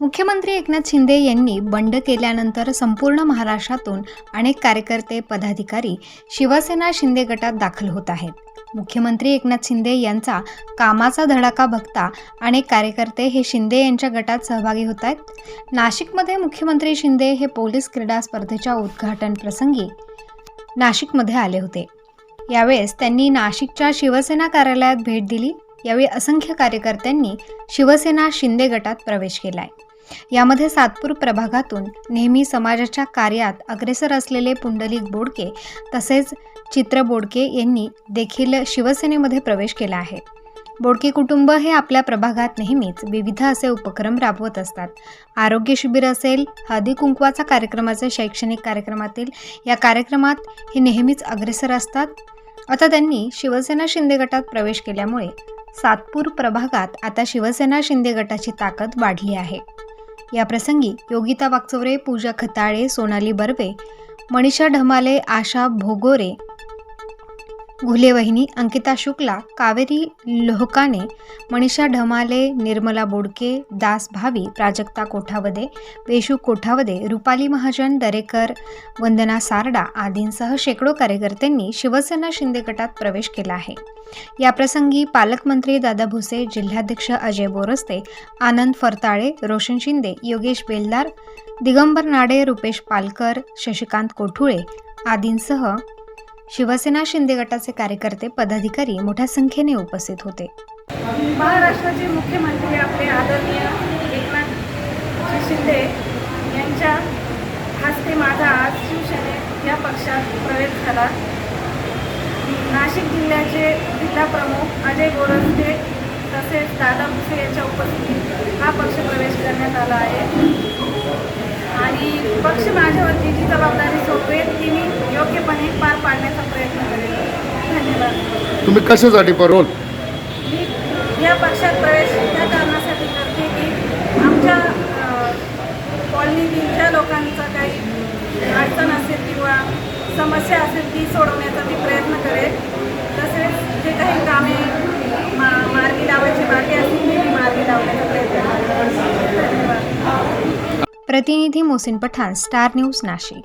मुख्यमंत्री एकनाथ शिंदे यांनी बंड केल्यानंतर संपूर्ण महाराष्ट्रातून अनेक कार्यकर्ते पदाधिकारी शिवसेना शिंदे गटात दाखल होत आहेत. मुख्यमंत्री एकनाथ शिंदे यांचा कामाचा धडाका बघता अनेक कार्यकर्ते हे शिंदे यांच्या गटात सहभागी होत आहेत. नाशिकमध्ये मुख्यमंत्री शिंदे हे पोलीस क्रीडा स्पर्धेच्या उद्घाटन प्रसंगी नाशिकमध्ये आले होते. यावेळेस त्यांनी नाशिकच्या शिवसेना कार्यालयात भेट दिली. यावेळी असंख्य कार्यकर्त्यांनी शिवसेना शिंदे गटात प्रवेश केलाय. यामध्ये सातपूर प्रभागातून नेहमी समाजाच्या कार्यात अग्रेसर असलेले पुंडलिक बोडके तसेच चित्र बोडके यांनी देखील शिवसेनेमध्ये प्रवेश केला आहे. बोडके कुटुंब हे आपल्या प्रभागात नेहमीच विविध असे उपक्रम राबवत असतात. आरोग्य शिबिर असेल, हळदी कुंकवाचा कार्यक्रमाचे शैक्षणिक कार्यक्रमातील या कार्यक्रमात हे नेहमीच अग्रेसर असतात. आता त्यांनी शिवसेना शिंदे गटात प्रवेश केल्यामुळे सातपूर प्रभागात आता शिवसेना शिंदे गटाची ताकद वाढली आहे. या प्रसंगी योगिता वागचौरे, पूजा खताळे, सोनाली बर्वे, मनीषा ढमाले, आशा भोगोरे, घुलेवहिनी, अंकिता शुक्ला, कावेरी लोहकाने, मनीषा ढमाले, निर्मला बोडके, दास भावी, प्राजक्ता कोठावदे, वेशू कोठावदे, रुपाली महाजन, दरेकर, वंदना सारडा आदींसह शेकडो कार्यकर्त्यांनी शिवसेना शिंदे गटात प्रवेश केला आहे. याप्रसंगी पालकमंत्री दादा भुसे, जिल्हाध्यक्ष अजय बोरस्ते, आनंद फरताळे, रोशन शिंदे, योगेश बेलदार, दिगंबर नाडे, रुपेश पालकर, शशिकांत कोठुळे आदींसह शिवसेना शिंदे गटाचे कार्यकर्ते पदाधिकारी मोठ्या संख्येने उपस्थित होते. महाराष्ट्राचे मुख्यमंत्री आपले आदरणीय एकनाथ शिंदे यांच्या हस्ते माझा आज शिवसेना या पक्षात प्रवेश झाला. नाशिक जिल्ह्याचे जिल्हा प्रमुख अजय बोरस्ते तसेच दादा भुसे यांच्या उपस्थितीत हा पक्ष प्रवेश करण्यात आला आहे आणि पक्ष माझ्यावरती जी जबाबदारी सोपवेल ती मी योग्यपणे पार पाडण्याचा प्रयत्न करेन. धन्यवाद. तुम्ही कशासाठी परोल? मी या पक्षात प्रवेश या कारणासाठी करते की आमच्या कॉलनीतील ज्या लोकांचा काही अडचण असेल किंवा समस्या असेल ती सोडवण्याचा मी प्रयत्न करेन. तसेच जे काही कामे मार्गी लावायची बाकी असतील ती मी मार्गी लावण्याचा प्रयत्न करेन. धन्यवाद. प्रतिनिधी मोहसिन पठाण, स्टार न्यूज, नाशिक.